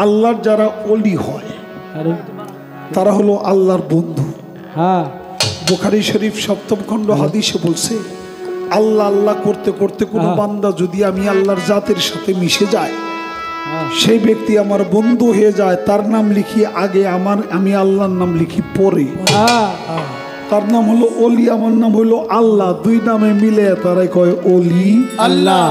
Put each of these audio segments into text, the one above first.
আল্লাহর যারা ওলি হয় তারা হলো আল্লাহর বন্ধু। বুখারী শরীফ 7ম খণ্ড হাদিসে বলছে, আল্লাহ আল্লাহ করতে করতে কোনো বান্দা যদি আমি আল্লাহর জাতের সাথে মিশে যায়, সেই ব্যক্তি আমার বন্ধু হয়ে যায়। তার নাম লিখি আগে, আমি আল্লাহর নাম লিখি পরে। তার নাম হলো ওলি, আমার নাম হলো আল্লাহ। দুই নামে মিলে তারাই কয় ওলি আল্লাহ।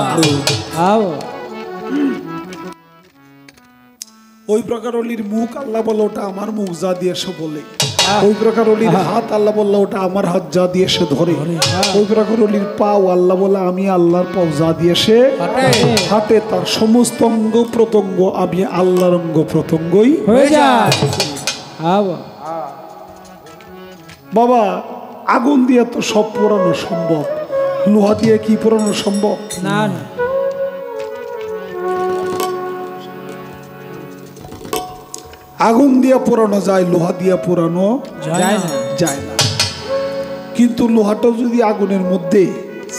ওই প্রকার অলির মুখ আল্লাহ বলে ওটা আমার মুখ, যা দিয়ে সে বলে। ওই প্রকার অলির হাত আল্লাহ বললো ওটা আমার হাত, যা দিয়ে সে ধরে। ওই প্রকার অলির পাও আল্লাহ বলে আমি আল্লাহর পাও, যা দিয়ে সে হাঁটে। তার সমস্ত অঙ্গ প্রত্যঙ্গ আমি আল্লাহর অঙ্গ প্রত্যঙ্গই হয়ে যায়। বাবা, আগুন দিয়ে তো সব পোড়ানো সম্ভব, লোহা দিয়ে কি পোড়ানো সম্ভব? না। আগুন দিয়ে পোড়ানো যায়, লোহা দিয়ে পোড়ানো যায় না। কিন্তু লোহাটা যদি আগুনের মধ্যে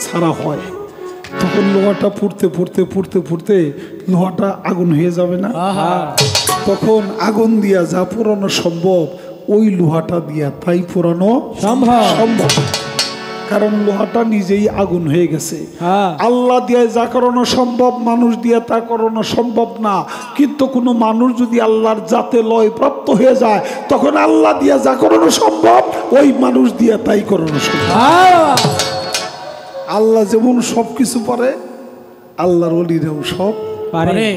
ছাড়া হয়, তখন লোহাটা পুড়তে পুড়তে পুড়তে পুড়তে লোহাটা আগুন হয়ে যাবে না? তখন আগুন দিয়া যা পোড়ানো সম্ভব, ওই লোহাটা দিয়া তাই পোড়ানো সম্ভব। কারণ লোহাটা নিজেই আগুন হয়ে গেছে। আল্লাহ দিয়ে যা করানো সম্ভব, মানুষ দিয়ে তা করানো সম্ভব না। কিন্তু কোনো মানুষ যদি আল্লাহর জাতে লয় প্রাপ্ত হয়ে যায়, তখন আল্লাহ দিয়ে যা করানো সম্ভব, ওই মানুষ দিয়ে তাই করানো সম্ভব। আল্লাহ যেমন সবকিছু পারে, আল্লাহর ওলিরাও সব পারে।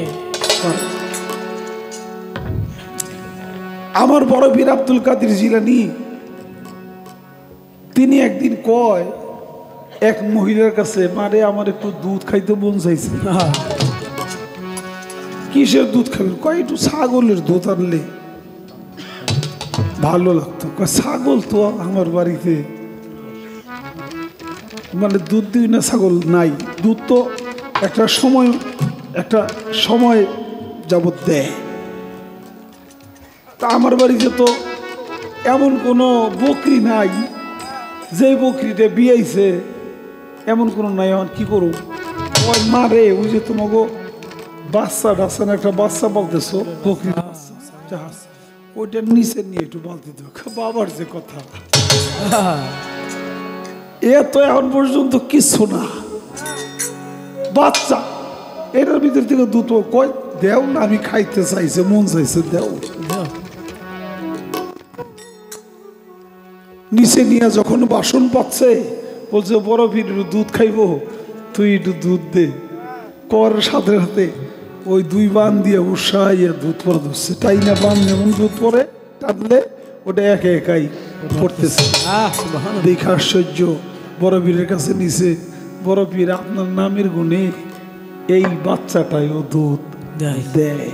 আমার বড় পীর আব্দুল কাদের জিলানী, তিনি একদিন কয় এক মহিলার কাছে, মারে আমার একটু দুধ খাইতে মন চাইছে। কিসের দুধ খাবেন? কয় একটু ছাগলের দুধ আনলে ভালো লাগতো। ছাগল তো আমার বাড়িতে মানে দুধ দিই না, ছাগল নাই। দুধ তো একটা সময় যাবত দেয়। তা আমার বাড়িতে তো এমন কোনো বকরি নাই, যে বকরিটা বিয়াইছে এমন কোনো নাই। আমার কি করো? ওই মারে, ওই যে তোমাকে বাচ্চা ডাচ্চা না, একটা বাচ্চা বলতেছো বকরি, ওইটার নিচে নিয়ে একটু বলতে দেবো। বাবার যে কথা, এ তো এখন পর্যন্ত কিছু না, বাচ্চা। এটার ভিতর থেকে দুধ কয় দেও না, আমি খাইতে চাইছে, মন চাইছে, দেও। নিচে নিয়ে যখন বাসন পাচ্ছে, বলছে বড় পীর দুধ খাইবো, তুই একটু দুধ দে। করার সাথে সাথে ওই দুই বান দিয়ে উৎসাহিয়া দুধ পরে ধরছে। তাই না, বান যেমন দুধ পরে টানলে ওটা একে একাই পড়তেছে। দেখে আশ্চর্য, বড় পীরের কাছে নিচে, বড় পীর আপনার নামের গুণে এই বাচ্চাটাইও দুধ দেয়।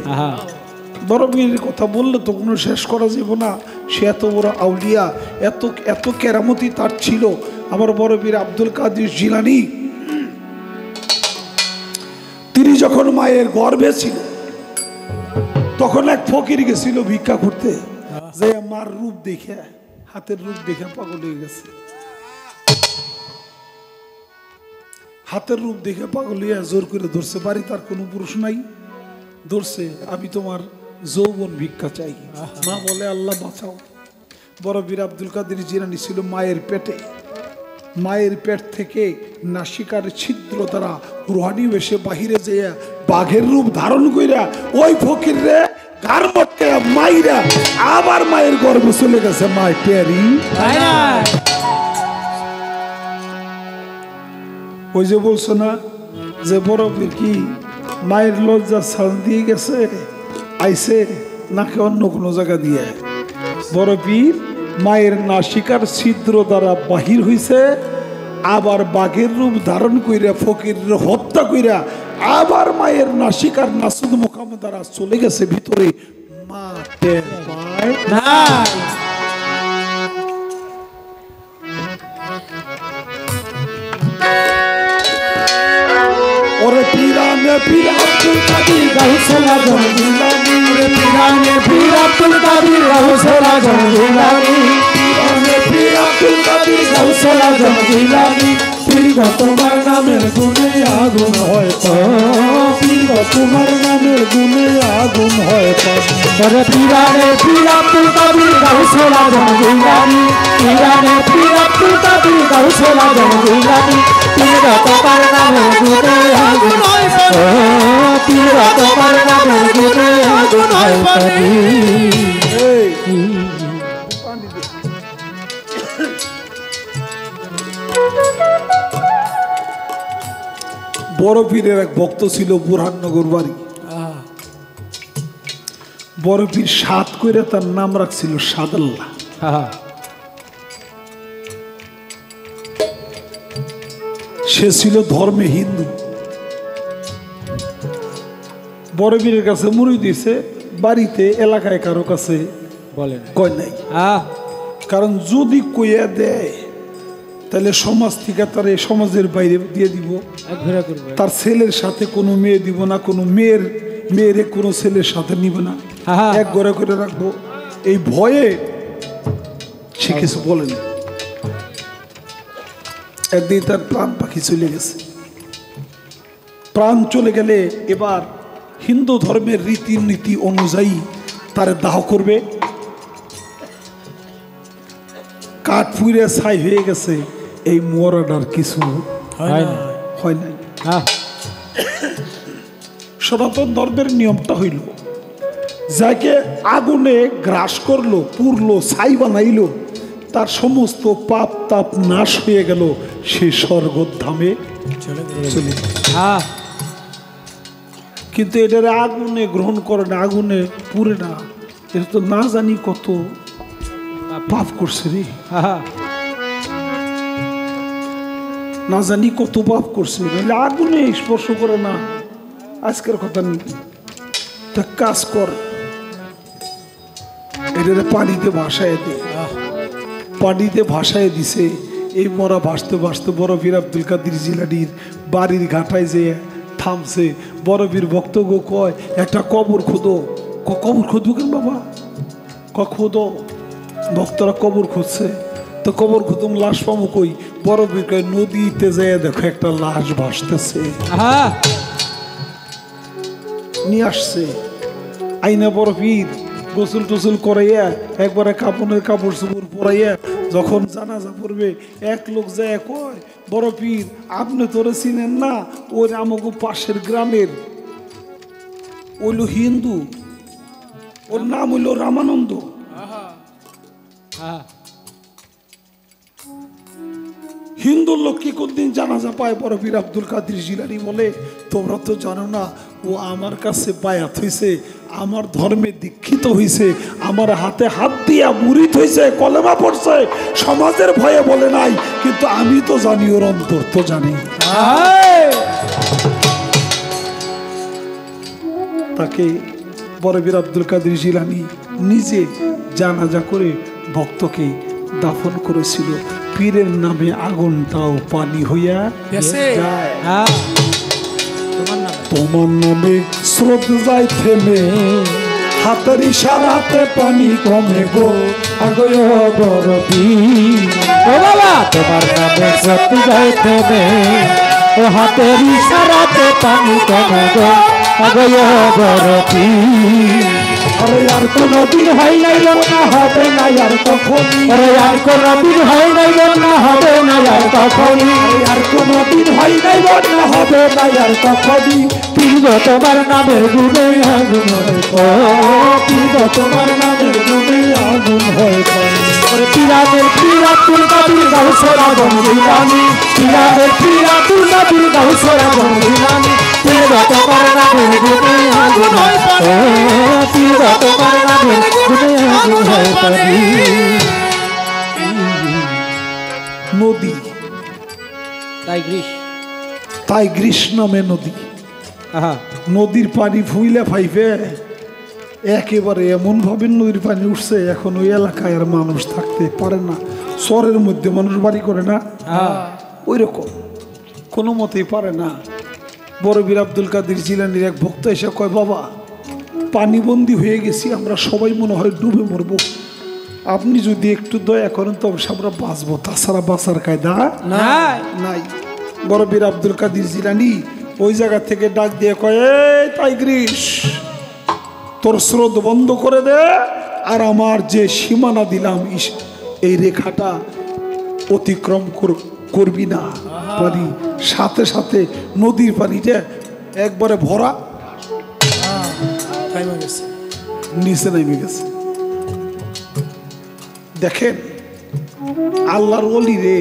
বড় পীরের কথা বললে তো কোনো শেষ করা যাবে না। সে এত বড় আউলিয়া, এত এত কেরামতি তার ছিল। আমার বড় পীর আব্দুল কাদের জিলানী, তিনি যখন মায়ের গর্ভে ছিল, তখন এক ফকির গেছিল ভিক্ষা করতে, যে মার রূপ দেখে, হাতের রূপ দেখে পাগল হয়ে গেছে। হাতের রূপ দেখে পাগল হয়ে জোর করে ধরছে, বাড়ি তার কোনো পুরুষ নাই, ধরছে আমি তোমার যৌবন ভিক্ষা চাই। মা বলে আল্লাহ বাঁচাও। বড় পীর আব্দুল কাদের জিলানী ছিল মায়ের পেটে। মায়ের পেট থেকে নাসিকার ছিদ্র দ্বারা রুহানি বেশে বাহিরে যেয়ে বাঘের রূপ ধারণ কইরা ওই ফকির রে গার মটকে মাইরা আবার মায়ের গর্ভে চলে গেছে। মায়ের টেরি ওই যে বলছো না যে বড় পীর কি মায়ের লজ্জা ছাল দিয়ে গেছে, আইসে নাকি অন্য কোনো জায়গা দিয়ে? বড় পীর মায়ের নাসিকার ছিদ্র দ্বারা বাহির হইছে, আবার বাঘের রূপ ধারণ কইরা ফকির হত্যা কইরা আবার মায়ের নাসিকার নাসুদ মুকাম দ্বারা চলে গেছে ভিতরে। মা টের পায় না। ওরে পীরানে পীর আব্দুল কাদের গাউসুল আজম জিলানী, ওরে পীরানে পীর আব্দুল কাদের গাউসুল আজম জিলানী, পীরানে পীর আব্দুল কাদের গাউসুল আজম জিলানী। পীর গো তোমার নাম নামের গুণে আগুন হয় পীর গো তোমার নামের গুণে আগুন হয় ওরে পীরানে পীর আব্দুল কাদির গাউসুল আজম জিলানী পীরানে পীর আব্দুল কাদির গাউসুল আজম জিলানী পীর গো তোমার নামের গুণে আগুন হয় পীর গো তোমার নামের গুণে আগুন হয় বড় পীরের এক ভক্ত ছিল বুরহাননগর বাড়ি। বড় পীর সাত করে তার নাম রাখছিল সাদাল্লাহ। সে ছিল ধর্মে হিন্দু। বড় পীরের কাছে মুড়ি দিয়েছে, বাড়িতে এলাকায় কারো কাছে বলেন কয় নাই। কারণ যদি কইয়া দেয় তাহলে সমাজ থেকে তার এই সমাজের বাইরে দিয়ে দিব, তার ছেলের সাথে কোনো মেয়ে দিব না, কোনো মেয়েরে কোনো ছেলের সাথে নিব না, এক ঘরে করে রাখবো। এই ভয়ে সে কিছু বলেন। একদিন তার প্রাণ পাখি চলে গেছে। প্রাণ চলে গেলে এবার হিন্দু ধর্মের রীতিনীতি অনুযায়ী তার দাহ করবে। কাঠ পুড়ে ছাই হয়ে গেছে, এই মরাটার কিছু হয় নাই। সনাতন ধর্মের নিয়মটা হইল, যাকে আগুনে গ্রাস করলো, পুরলো, ছাই বানাইলো, তার সমস্ত পাপ তাপ নাশ হয়ে গেল, সে স্বর্গধামে চলে গেল। কিন্তু এটার আগুনে গ্রহণ করে না, আগুনে পুড়ে না। এটা তো না জানি কত পাপ করছে রে, না জানি কত পাপ করছে। আগুনে স্পর্শ করে না, আজকের কথা নেই। তা কাজ কর, এটা পানিতে ভাসায় দে। পানিতে ভাসায় দিছে। এই মরা ভাসতে ভাসতে বড় পীর আব্দুল কাদির জিলানীর বাড়ির ঘাটায় যে থামছে। বড় পীর ভক্ত গো কয় একটা কবর খুঁদো। কবর খুঁদবো কেন বাবা? খুঁদো। ভক্তরা কবর খুঁজছে, তো কবর খুঁদুম, লাশ পাবো কই? বড় পীর কয় নদীতে যেয়ে দেখো একটা লাশ ভাসতেছে। নিয়ে আসছে আইনা বড় পীর গোসল টোসল করাইয়া একবারে কাপড়ের কাপড় চোপড় পরাইয়া যখন জানাজা পড়বে, এক লোক যায় কয় বড় পীর আপনি তোরে চিনেন না? ওই আমাকে পাশের গ্রামের ওইলো হিন্দু, ওর নাম হইল রামানন্দ। হিন্দু লোক কি কোনদিন জানাজা পায়? বড় পীর আব্দুল কাদির জিলানী বলে তোমরা তো জানো না, ও আমার কাছে বায়াত হয়েছে, আমার ধর্মে দীক্ষিত হয়েছে, আমার হাতে হাত দিয়া মুরিদ হয়েছে, কলেমা পড়ছে, সমাজের ভয়ে বলে নাই, কিন্তু আমি তো জানি, ওর অন্তর তো জানি। তাকে বড় পীর আব্দুল কাদির জিলানী নিজে জানাজা করে ভক্তকে দাফন করেছিল। পীরের নামে আগুনটাও পানি হইয়া যায়। তোমার নামে স্রোত যায় থেমে, হাতের ইশারাতে পানি কমে গো আগয় বড় পীর। ও বাবা তোমার নামে স্রোত যায় থেমে, ও হাতের ইশারাতে পানি কমে গো আগয় বড় পীর। আরে আর কোনদিন হয় নাই বন্যা, হবে না আর কখনই। আরে আর কোনদিন হয় নাই বন্যা, হবে না আর কখনই। আর কোনদিন হয় নাই বন্যা, হবে না আর কখনই। পীর গো তোমার নামের গুণে আগুন হয়, পীর গো তোমার নামের গুণে আগুন হয়। পীরানের পীর আব্দুল কাদির গাউসুল আজম জিলানী, পীরানের পীর আব্দুল কাদির গাউসুল আজম জিলানী, পীর গো তোমার নামের গুণে আগুন হয়, পীর গো তোমার নামের গুণে আগুন হয়। নদী তাই গ্রীষ নামে নদী। নদীর পানি ফুইলে ফাইফে একেবারে এমন ভাবে নদীর পানি উঠছে, এখন ওই এলাকায় আর মানুষ থাকতে পারে না। শহরের মধ্যে মানুষ বাড়ি করে না, ওই রকম কোনো মতেই পারে না। বড় পীর আব্দুল কাদির জিলানীর এক ভক্ত এসে কয় বাবা পানিবন্দী হয়ে গেছি, আমরা সবাই মনে হয় ডুবে মরবো, আপনি যদি একটু দয়া করেন তবে আমরা বাঁচবো, তাছাড়া বাঁচার কায়দা নাই। বড় পীর আব্দুল কাদের জিলানী ওই জায়গা থেকে ডাক দিয়ে কয়, এই টাইগ্রিস, তোর স্রোত বন্ধ করে দে, আর আমার যে সীমানা দিলাম এই রেখাটা অতিক্রম করবি না। পানি সাথে সাথে নদীর পানিটা একবারে ভরা নিচে নেমে গেছে। দেখেন আল্লাহর ওলি রে,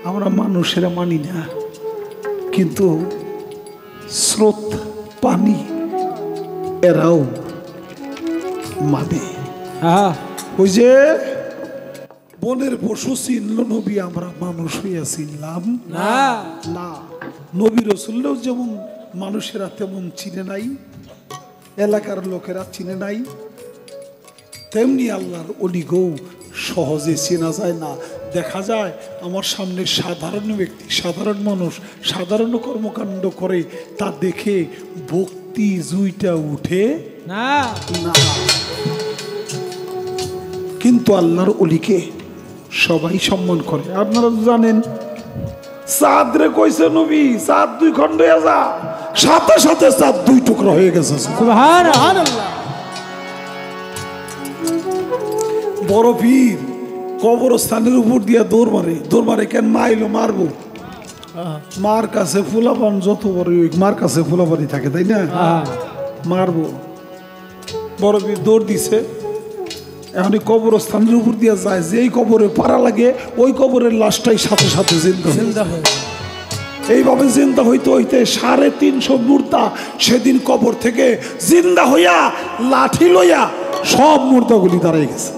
আমরা মানুষেরা মানি না, কিন্তু স্রোত পানি এরাও মানে। ওই যে বনের পশু চিনল নবী, আমরা মানুষ হইয়া চিনলাম না। নবী রসুল্লাহ যেমন মানুষেরা তেমন চিনে নাই, এলাকার লোকেরা চিনে নাই, তেমনি আল্লাহর অলিগৌ সহজে চেনা যায় না। দেখা যায় আমার সামনে সাধারণ ব্যক্তি, সাধারণ মানুষ সাধারণ কর্মকাণ্ড করে, তা দেখে ভক্তি জুইটা উঠে না। কিন্তু আল্লাহর অলিকে সবাই সম্মান করে। আপনারা জানেন চাঁদ রে কইছে নবী, চাঁদ 2 খণ্ড হয়ে যা, সাথে সাথে চাঁদ 2 টুকরা হয়ে গেছে। সুবহানাল্লাহ। বড় পীর কবরস্থানের উপর দিয়া দৌড় মারে কেন? মাইলো মারবো, মার কাছে ফুলাপান যত বড় মার কাছে ফুলাপানি থাকে, তাই না? মারবো। বড় পীর দৌড় দিছে, এখন কবরস্থানের উপর দিয়া যায়, যেই কবরে পাড়া লাগে ওই কবরের লাশটাই সাথে সাথে জিন্দা হয়। এইভাবে জিন্দা হইতে হইতে 350 মুর্দা সেদিন কবর থেকে জিন্দা হইয়া লাঠি লইয়া সব মুর্দাগুলি দাঁড়াই গেছে।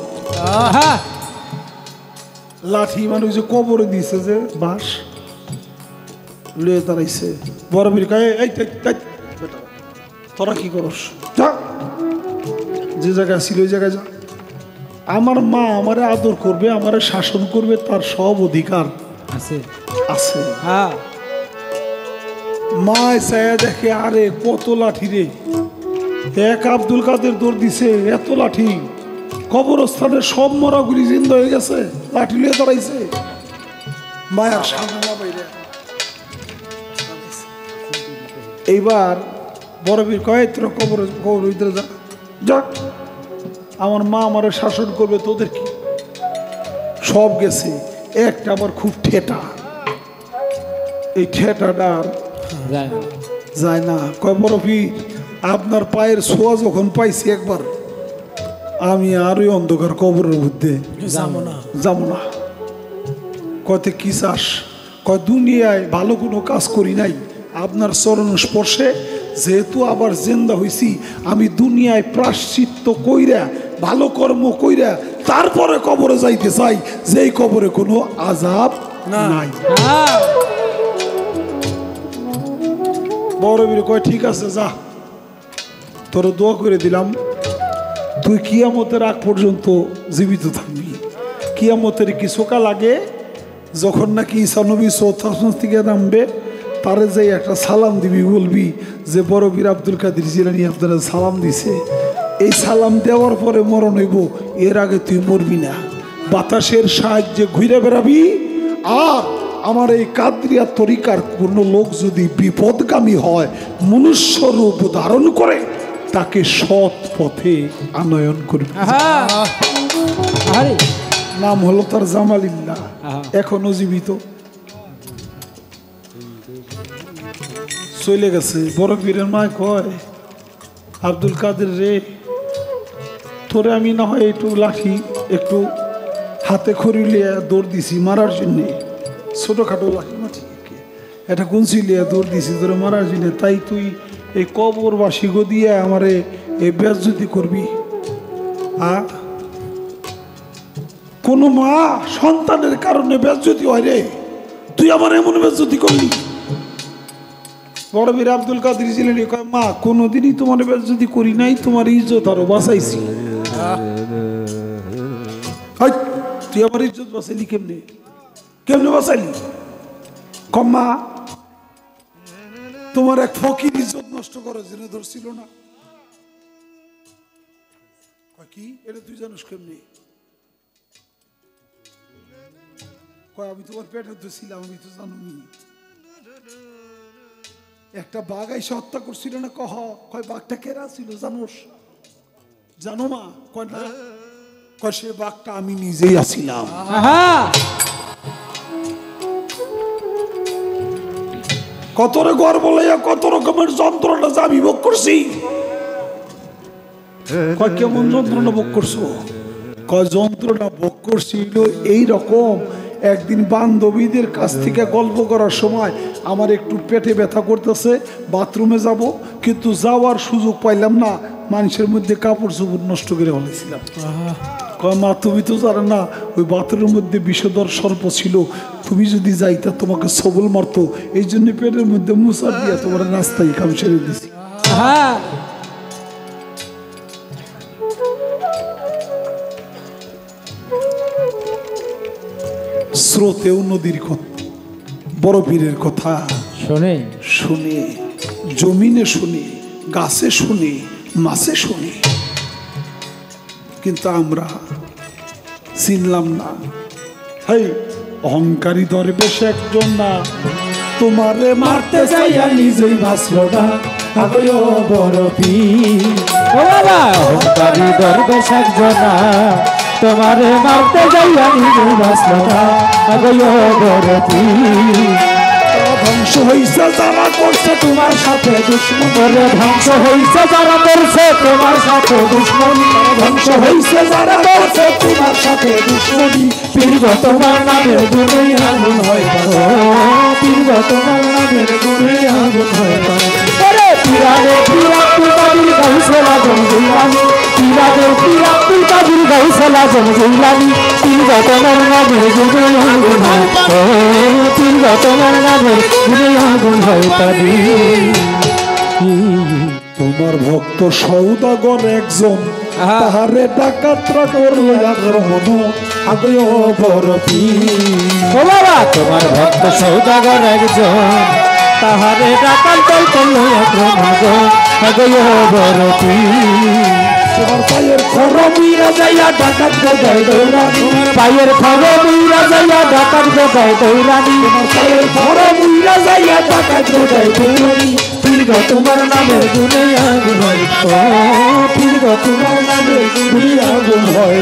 লাঠি মানে ওই যে কবরে দিছে যে বাঁশ লয়ে দাঁড়াইছে। বড় পীর কয়, এই তোরা কি করস? যা, যে জায়গায় ছিল ওই জায়গায় যা। আমার মা আমারে আদর করবে, আমারে শাসন করবে, তার সব অধিকার আছে। মা ছায়া দেখে, আরে কত লাঠি রে, এক আব্দুল কাদের দৌড় দিছে, এত লাঠি, কবরস্থানের সব মরাগুলি জিন্দা হয়ে গেছে, লাঠি লিয়ে দাঁড়াইছে। মায়ার সামনে বাইরে। এইবার বড় পীর কয়, তোরা কবর ভিতরে যা, যাক, আমার মা আমারে শাসন করবে, তোদের কি? সব গেছে, একটা আবার খুব ঠেটা, এই ঠেটাটা যায় না। কয়, বড় পীর আপনার পায়ের ছোঁয়া যখন পাইছি একবার, আমি আর ওই অন্ধকার কবরের মধ্যে যাবো না। কয়তে কি চাস? কয়, দুনিয়ায় ভালো কোনো কাজ করি নাই, আপনার চরণ স্পর্শে যেহেতু আবার জিন্দা হইছি, আমি দুনিয়ায় প্রায়শ্চিত্ত কইরা ভালো কর্ম কইরা তারপরে কবরে যাইতে চাই, যেই কবরে কোনো আযাব নাই। বড় বীর কয়, ঠিক আছে যা, তোর দোয়া করে দিলাম, তুই কিয়ামতের আগ পর্যন্ত জীবিত থাকবি। কিয়ামতের কিছুকা লাগে, যখন নাকি ঈসা নবী চৌথা আসমান থেকে নামবে, তারে যে একটা সালাম দিবি, বলবি যে বড় পীর আব্দুল কাদের জিলানী আপনারা সালাম দিছে, এই সালাম দেওয়ার পরে মরণ হইব, এর আগে তুই মরবি না। বাতাসের সাহায্যে ঘুরে বেড়াবি, আর আমার এই কাদরিয়া তরিকার কোনো লোক যদি বিপদগামী হয়, মনুষ্য রূপ ধারণ করে, তাকে সৎ পথে আনয়ন করবি। নাম হলো তার জামালিল্লাহ, এখনো জীবিত, চলে গেছে। বড় পীরের মা কয়, আব্দুল কাদের রে, তোরে আমি না হয় একটু লাঠি একটু হাতে খড়িলিয়া দৌড় দিছি মারার জন্যে, ছোটোখাটো লাঠি মাঠি এটা কুঞ্চি লিয়া দৌড় দিছি তোরে মারার জন্যে, তাই তুই এই কবরবাসী গো দিয়ে আমারে এই বেজ্জতি করবি? কোন মা সন্তানের কারণে বেজ্জতি হয় রে, তুই আমার এমন বেজ্জতি করলি? বড় পীর আব্দুল কাদের জিলানী কয়, মা কোনোদিনই তোমার বেজ্জতি করি নাই, তোমার ইজ্জত আরো বাঁচাইছি। তুই আমার ইজ্জত বাঁচাইলি কেমনে? কেমনে বাঁচাইলি? কম্মা তোমার এক ফকির ইজ্জত নষ্ট করার জন্য ধরছিল না? কি এটা তুই জানিস কেমনে? কয়, আমি তোমার পেটে তো ছিলাম, আমি তো জানি। একটা বাঘ এসে হত্যা করছিল না, কয় বাঘটা কেরা ছিল জানোস? জানো মা? কয় না। কয় সে বাঘটা আমি নিজেই আছিলাম। কত রে গর্ব লইয়া কত রকমের যন্ত্রণা যা আমি ভোগ করছি। কয় কেমন যন্ত্রণা ভোগ করছো? কয় যন্ত্রণা ভোগ করছিল এইরকম। একদিন বান্ধবীদের কাছ থেকে গল্প করার সময় আমার একটু পেটে ব্যথা করতেছে, বাথরুমে যাব, কিন্তু যাওয়ার সুযোগ পাইলাম না, মানুষের মধ্যে কাপড় চোপড় নষ্ট করে ফেলেছিলাম। কয় মা তুমি তো জানো না ওই বাথরুমের মধ্যে বিষধর সর্প ছিল, তুমি যদি যাইতা তোমাকে সবল মারতো, এই জন্য পেটের মধ্যে মুসা দিয়ে তোমার রাস্তায় কাম ছেড়ে দিছি। স্রোতেও নদীর কথা, বড় পীরের কথা শুনে শুনে, জমিনে শুনি, গাছে শুনি, মাছে শুনি, কিন্তু আমরা চিনলাম না। হাই অহংকারী দরবেশ একজন না, তোমারে মারতে যাইয়া নিজেই বাঁচল না, বড় পীর। অহংকারী দরবেশ একজন না, তোমারে মারতে যাইয়া নিজেই বাঁচল না, বড় পীর। ধ্বংস হইছে যারা করছে তোমার সাথে দুশ্মনী, ধ্বংস হইছে যারা করছে তোমার সাথে দুশ্মনী, ধ্বংস হইছে যারা করছে তোমার সাথে দুশ্মনী। পীর তোমার নামের গুণে আগুন হয়, পীর তোমার নামের গুণে আগুন হয়। পিরারে পিরা তুই গাউসলা জমজুলানি, পিরারে পিরা তুই গাউসলা জমজুলানি, পীর তোমার নামের গুণে আগুন হয়, পীর তোমার নামের গুণে আগুন হয় পারি। তোমার ভক্ত সৌদাগর একজন, তাহারে ডাকাতরা করলো আক্রমণ, আগে বড় পীর। ও বাবা তোমার ভক্ত সৌদাগর একজন, তাহারে ডাকাত দল করলো আক্রমণ, আগে বড় পীর। তোমার পায়ের খরমিরা যাইয়া ডাকাত গোদায় দৌড়ানি, পায়ের খরমিরা যাইয়া ডাকাত গোদায় দৌড়ানি, পায়ের খরমিরা যাইয়া ডাকাত গোদায় দৌড়ানি। পীর তোমার নামের গুণে আগুন হয়, পীর তোমার নামের গুণে আগুন হয়।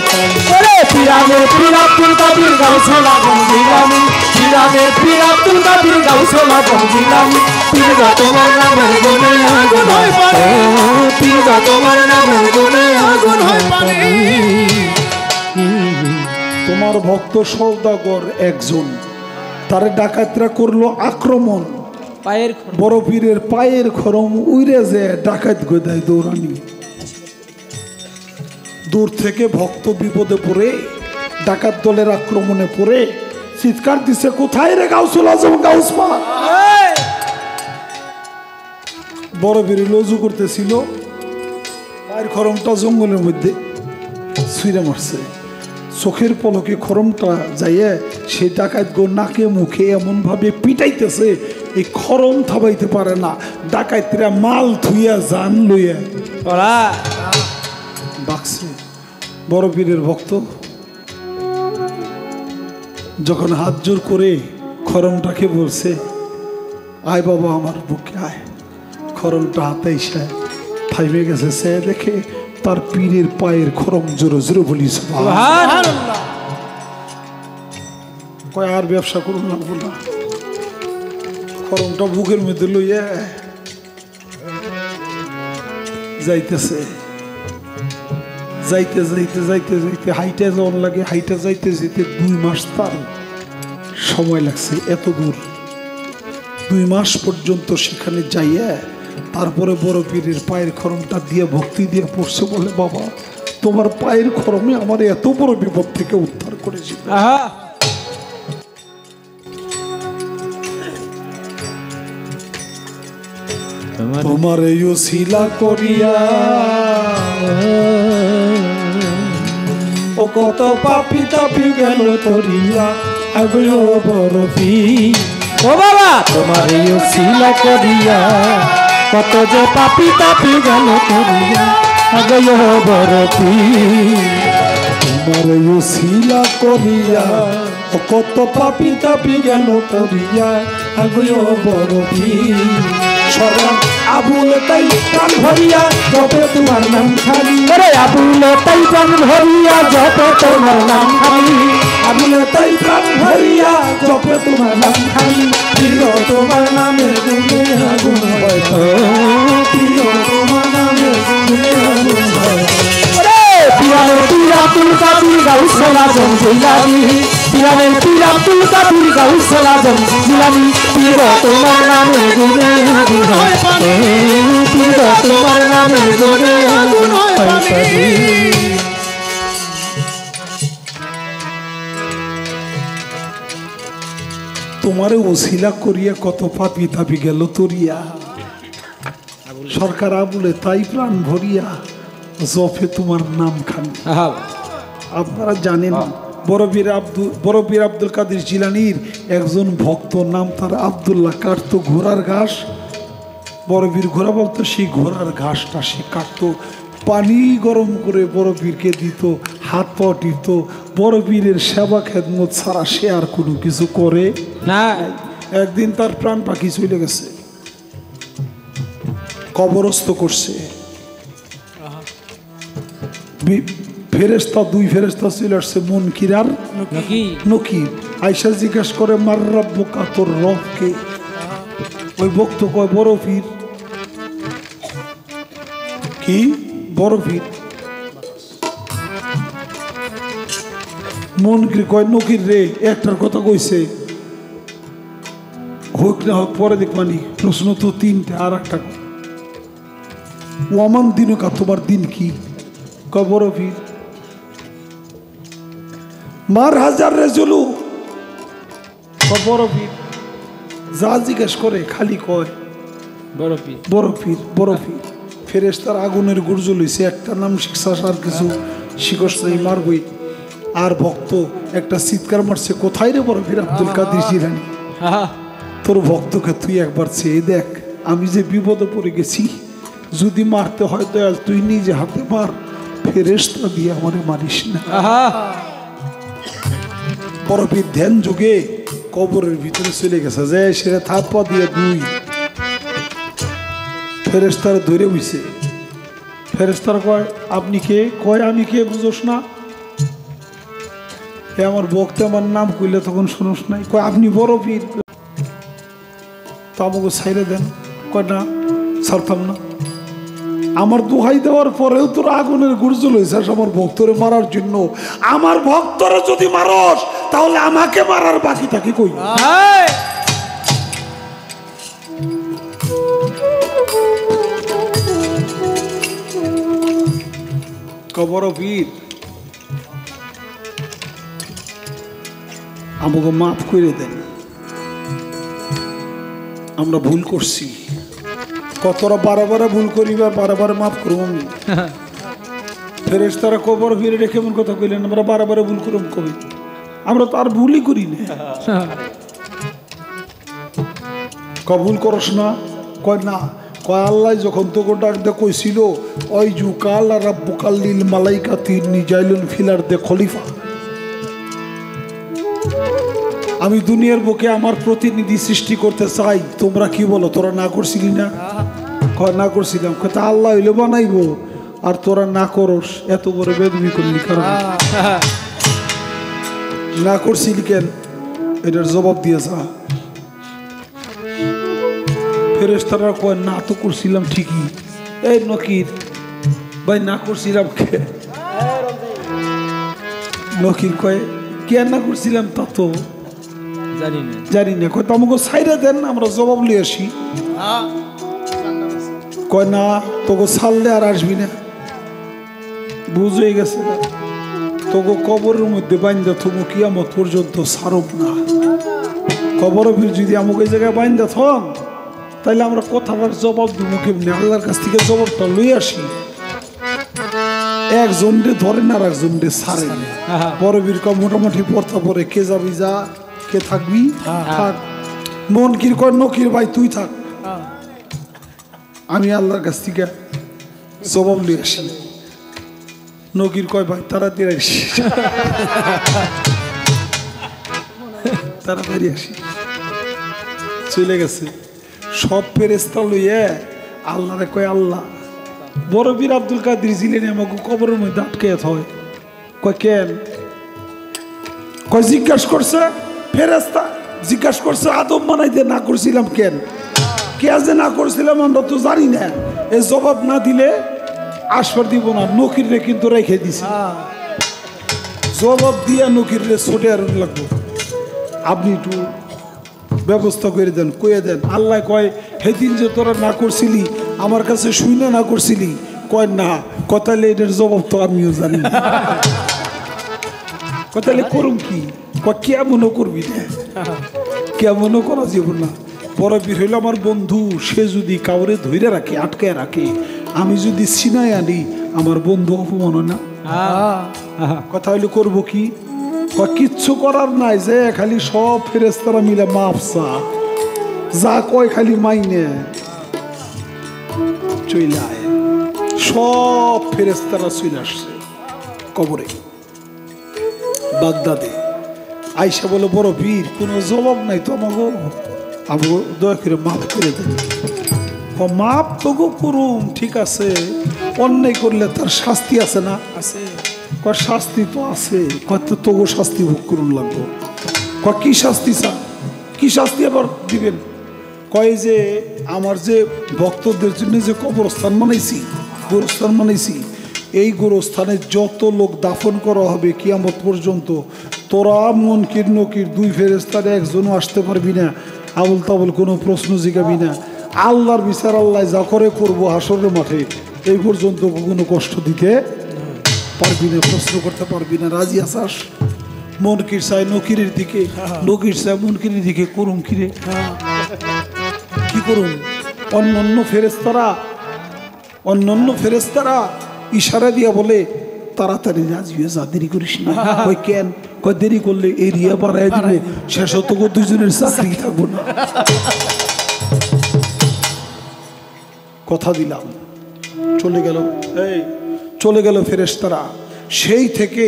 পিরামে পীর আব্দুল কাদির গাউসলা জমজিলানি, পিরামে পীর আব্দুল কাদির গাউসলা জমজিলানি, পীর তোমার নামের গুণে আগুন হয়, পীর তোমার নামের গুণে আগুন হয়। তোমার ভক্ত সৌদাগর একজন, তারে ডাকাতরা করলো আক্রমণ, পায়ের বড় পীরের পায়ের খরম উইরে যে ডাকাত গোদায় দৌড়ানি। দূর থেকে ভক্ত বিপদে পড়ে ডাকাত দলের আক্রমণে পড়ে চিৎকার দিছে, কোথায় রে গাউসুল আজম গাউসমা। বড় পীর লজু করতেছিল, পায়ের খরমটা জঙ্গলের মধ্যে ছুঁড়ে মারছে, চোখের পলকে খরমটা যাইয়ে সে ডাকাত গো নাকে মুখে এমন ভাবে পিটাইতেছে, এই খরম থাবাইতে পারে না। ডাকাতরা মাল থুইয়া জান লইয়া বাক্সে। বড় পীরের ভক্ত যখন হাত জোর করে খরমটাকে বলছে, আয় বাবা আমার বুকে আয়, খরমটা হাতে এসে থাইমে গেছে। সে দেখে তার পীরের পায়ের খরম জোরে জোরে বলি, কয় আর ব্যবসা করুন লাগবো না। খরমটা বুকের মধ্যে লইয়া যাইতেছে, যাইতে যাইতে যাইতে যাইতে হাইটে যাওয়ার লাগে, হাইটে যাইতে যেতে 2 মাস তার সময় লাগছে। এত দূর 2 মাস পর্যন্ত সেখানে যাইয়া তারপরে বড় পীরের পায়ের খরমটা দিয়ে ভক্তি দিয়ে পড়ছে, বলে বাবা তোমার পায়ের খরমে আমার এত বড় বিপদ থেকে উদ্ধার করেছিল। তোমার এই ওসিলা করিয়া ও কত পাপি তাপি গেল তরিয়া, আগে বড় পীর। ও বাবা তোমার এই ওসিলা করিয়া কত যে পাপি তাপি গেল করিয়া, আগে বড় পীর। তোমার ওসিলা করিয়া কত পাপি তাপি গেল তরিয়া আগুয় বড় পীর সরকার আবুল তাই প্রাণ ভরিয়া জপে তোমার নাম খালি ওরে আবুল তাই প্রাণ ভরিয়া জপে তোমার নাম খালি আবুল তাই প্রাণ ভরিয়া জপে তোমার নাম খালি প্রিয় তোমার নামে গুনে আগুন হয় প্রিয় তোমার নামে গুনে আগুন হয় পিরানের পীর আব্দুল কাদির গাউসুল আজম জিলানী পিরানের পীর আব্দুল কাদির গাউসুল আজম জিলানী পীর তোমার নামে গুনে আগুন হয় পীর তোমার নামে গুনে আগুন হয় তোমারে ওসিলা করিয়া কত পাপি তাপি গেল তরিয়া সরকার আবুলে তাই প্রাণ ভরিয়া জফে তোমার নাম খান আপনারা জানেন বড় পীর আব্দুল কাদের জিলানীর একজন ভক্ত নাম তার আব্দুল্লাহ কাটতো ঘোড়ার ঘাস বড় পীর ঘোড়া বলতো সেই ঘোড়ার ঘাসটা সে কাটতো পানি গরম করে বড় পীরকে দিত হাত পা টিপত বড় পীরের সেবা খেদমত ছাড়া সে আর কোনো কিছু করে না একদিন তার প্রাণ পাখি চলে গেছে কবরস্থ করছে ফেরেস্তা দুই ফেরেস্তা চলে আসছে মুনকির আর নকির আয়সা জিজ্ঞাসা করে মার রব্বুকা তোর রবকে ওই ভক্ত কয় বড় পীর কি বড় পীর মুনকির কয় নকির রে একটার কথা কইছে হোক না হোক পরে দেখ মানি প্রশ্ন তো তিনটা আর একটা ওয়ামান দিনকা তোমার দিন কি কয় বড় পীর মার হাজার রেজুলু বড় পীর যা জিজ্ঞেস করে খালি কয় বড় পীর বড় পীর বড় পীর ফেরেশতার আগুনের গুর্জল হইছে একটা নাম শিক্ষাস আর কিছু শিকস নাই মারবই আর ভক্ত একটা চিৎকার মারছে কোথায় রে বড় পীর আব্দুল কাদের জিলানী তোর ভক্তকে তুই একবার চেয়ে দেখ আমি যে বিপদে পড়ে গেছি যদি মারতে হয় দয়াল তুই নিজে হাতে মার ফেরেশতা দিয়ে আমারে মারিস না বড় পীর ধ্যান যুগে কবরের ভিতরে চলে গেছে যে সেটা থাপ্পা দিয়ে দুই ফেরেশতার ধরে বইছে ফেরেশতার কয় আপনি কে কয় আমি কে বুঝোস না আমার বক্তে আমার নাম কইলে তখন শুনোস নাই কয় আপনি বড় পীর তো আমাকে ছাইরে দেন কয় না ছাড়তাম না আমার দোহাই দেওয়ার পরেও তোর আগুনের গুর্জল হয়েছে আমার ভক্তরে মারার জন্য আমার ভক্তরে যদি মারস তাহলে আমাকে মারার বাকি থাকে কই কবর পীর আমাকে মাফ করে দেন আমরা ভুল করছি কতটা বারে ভুল করিবার বারে মাফ করব আমি ফেরেশতারা কবর ফিরে রেখে এমন কথা কইলেন আমরা বারে ভুল করব কবি আমরা তো আর ভুলই করি না কবুল করস না কয় না কয় আল্লাহ যখন তোকে ডাক দে কইছিল ওই জু কাল রাব্বুকাল লিল মালাইকাতি নিজাইলুন ফিলার দে খলিফা আমি দুনিয়ার বুকে আমার প্রতিনিধি সৃষ্টি করতে চাই তোমরা কি বলো তোরা না করছিলি না না করছিলাম কথা আল্লাহ হইলে বানাইবো আর তোরা না করস এত বড় বেদবি করলি কারণ না করছিলি কেন এটার জবাব দিয়ে যা ফেরেশতারা কয় না তো করছিলাম ঠিকই এই নকির ভাই না করছিলাম কে নকির কয় কে না করছিলাম তা তো জানি না কয় আমাকে সাইরে দেন আমরা জবাব লিয়ে আসি কয় না তোকে ছাড়লে আর আসবি না বুঝে গেছে না তোকে কবরের মধ্যে বাইন্দা থবো কিয়ামত পর্যন্ত ছাড়ব না কবর যদি আমাকে এই জায়গায় বাইন্দা থন তাইলে আমরা কথাটার জবাব দিব কেমনি আল্লাহর কাছ থেকে জবাবটা লই আসি একজনরে ধরেন আর একজনরে ছাড়েন বড় বীর মোটামুটি পড়তা পরে কে যাবি যা কে থাকবি থাক মন কির কর নকির ভাই তুই থাক আমি আল্লাহর কাছ থেকে জবাব লিয়ে আসি নকির কয় ভাই তাড়াতাড়ি আসি, তাড়াতাড়ি আসি। চলে গেছে সব ফেরেশতা লইয়া আল্লাহরে কয় আল্লাহ বড় পীর আব্দুল কাদের জিলানী আমাকে কবরের মধ্যে আটকে হয়। কয় কেন? কয় জিজ্ঞাসা করছে ফেরেশতা, জিজ্ঞাসা করছে আদম বানাইতে না করছিলাম কেন, কে যে না করছিলাম আমরা তো জানি না। এ জবাব না দিলে আসবার দিব না। নকির রে কিন্তু রেখে দিছে, জবাব দিয়া নকির রে ছোটে আর লাগবো। আপনি একটু ব্যবস্থা করে দেন, কয়ে দেন। আল্লাহ কয় সেদিন যে তোরা না করছিলি আমার কাছে শুনে না করছিলি? কয় না। কথালে এটার জবাব তো আমিও জানি না। কথালে করুম কি? কেমনও করবি না, কেমনও করা যাব না। বড় বীর হইল আমার বন্ধু, সে যদি কাউরে ধৈর্য রাখে আটকে রাখে, আমি যদি সিনাই আনি আমার বন্ধু অপমান হয় না? কথা হইলে করবো কি? কিচ্ছু করার নাই, যে খালি সব ফেরেশতারা মিলে মাপসা যা কয় খালি মাইনে চলে আয়। সব ফেরেশতারা চলে আসছে কবরে বাগদাদে। আইসা বলে বড় বীর কোনো জবাব নাই তো আমাকে, আবু দয়া করে মাফ করে দেন। মাপ তো গো করুম, ঠিক আছে, অন্যায় করলে তার শাস্তি আছে না? আছে। শাস্তি তো আছে, কত তবু শাস্তি ভোগ করুন লাগবো। কি শাস্তি চান? কি শাস্তি আবার দিবেন? কয় যে আমার যে ভক্তদের জন্য যে কবরস্থান বানাইছি, গোরস্থান বানাইছি, এই গোরস্থানে যত লোক দাফন করা হবে কিয়ামত পর্যন্ত, তোরা মুনকির নকির দুই ফেরেশতার একজনও আসতে পারবি না, আবুল তাবুল কোনো প্রশ্ন জিগাবি না। আল্লাহর বিচার আল্লাহ যা করে করবো হাসরের মাঠে, এই পর্যন্ত কোনো কষ্ট দিতে পারবি না, প্রশ্ন করতে পারবি না। রাজি আসাস? মনকির চাই নকিরের দিকে, নকির চাই মনকিরের দিকে, করুম কিরে? কি করুম? অন্যান্য ফেরেশতারা ইশারা দিয়া বলে তাড়াতাড়ি রাজি হয়ে যা, দেরি করিস না। কই কেন? কয় দেরি করলে এরিয়া বাড়াই দিব, শেষ হতো দুজনের চাকরি থাকবো না। কথা দিলাম। চলে গেল, এই চলে গেল ফেরেশতারা। সেই থেকে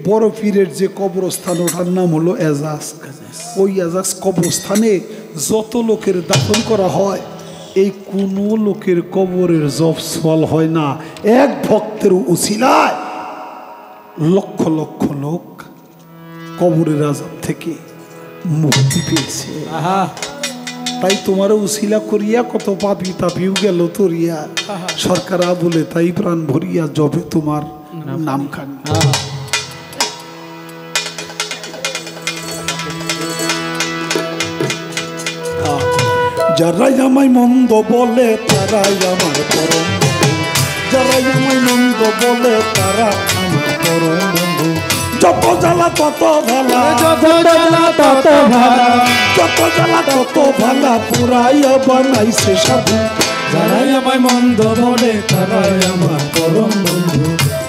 বড় পীরের যে কবরস্থান, ওটার নাম হলো এজাজ। ওই এজাজ কবরস্থানে যত লোকের দাফন করা হয়, এই কোনো লোকের কবরের জব সওয়াল হয় না। এক ভক্তের উসিলায় লক্ষ লক্ষ লোক কবরের আযাব থেকে মুক্তি পেয়েছে। তাই তোমার উসিলা করিয়া কত পাপি তাপিও গেল তোরিয়া, সরকার বলে তাই প্রাণ ভরিয়া জবে তোমার নাম খান। যারাই আমায় মন্দ বলে তারাই আমার পরম বন্ধু, যারাই আমায় মন্দ বলে তারা আমার পরম বন্ধু। যত জ্বালা তত ভালা, যত জ্বালা তত ভালা, যত জ্বালা তত ভালা, পুরাইয়া বানাইছে সাধু। যারাই আমায় মন্দ বলে তারাই আমার পরম বন্ধু,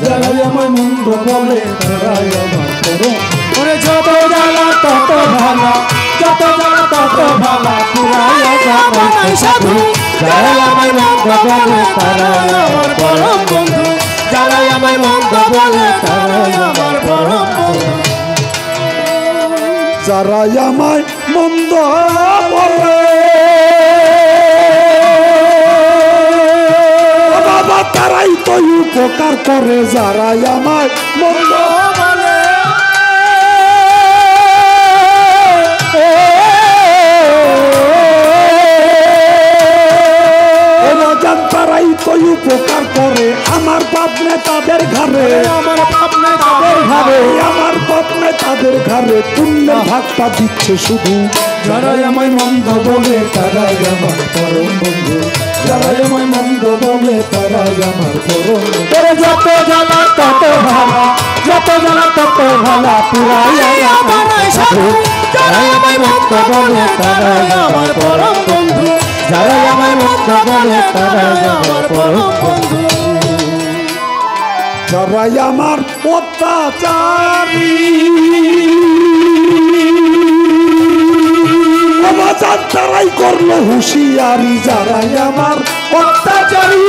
যারাই আমায় মন্দ বলে তারাই আমার পরম। ওরে যত জ্বালা তত ভালা, যত জ্বালা তত ভালা, পুরাইয়া বানাইছে সাধু। যারাই আমায় মন্দ বলে তারাই আমার পরম বন্ধু, যারাই আমায় মন্দ বলে তারাই আমার পরম বন্ধু। যারাই আমায় মন্দ বলে বাবা তারাই তো উপকার করে, যারাই আমায় মন্দ বলে তারাই তো উপকার করে। আমার পাপ নেই তাদের ঘরে, আমার পাপ নেই তাদের ঘরে, আমার পাপ নেই তাদের ঘরে, পুণ্যের ভাগটা দিচ্ছে শুধু। যারাই আমায় মন্দ বলে তারাই আমার পরম বন্ধু, যারাই আমায় মন্দ বলে তারাই আমার পরম বন্ধু। যত জ্বালা তত ভালা, যত জ্বালা তত ভালা, পুরাইয়া বানাইছে সাধু। যারাই আমায় মন্দ বলে তারাই আমার পরম বন্ধু, যারাই আমায় মন্দ বলে তারাই আমার পরম বন্ধু। যারাই আমার অত্যাচারী অবাচার তারাই করলো হুঁশিয়ারি, যারাই আমার অত্যাচারী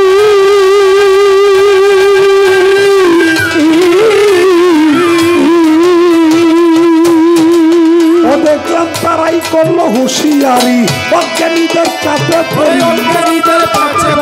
করলো হুঁশিয়ারি অজ্ঞানীদের চাপে পড়ি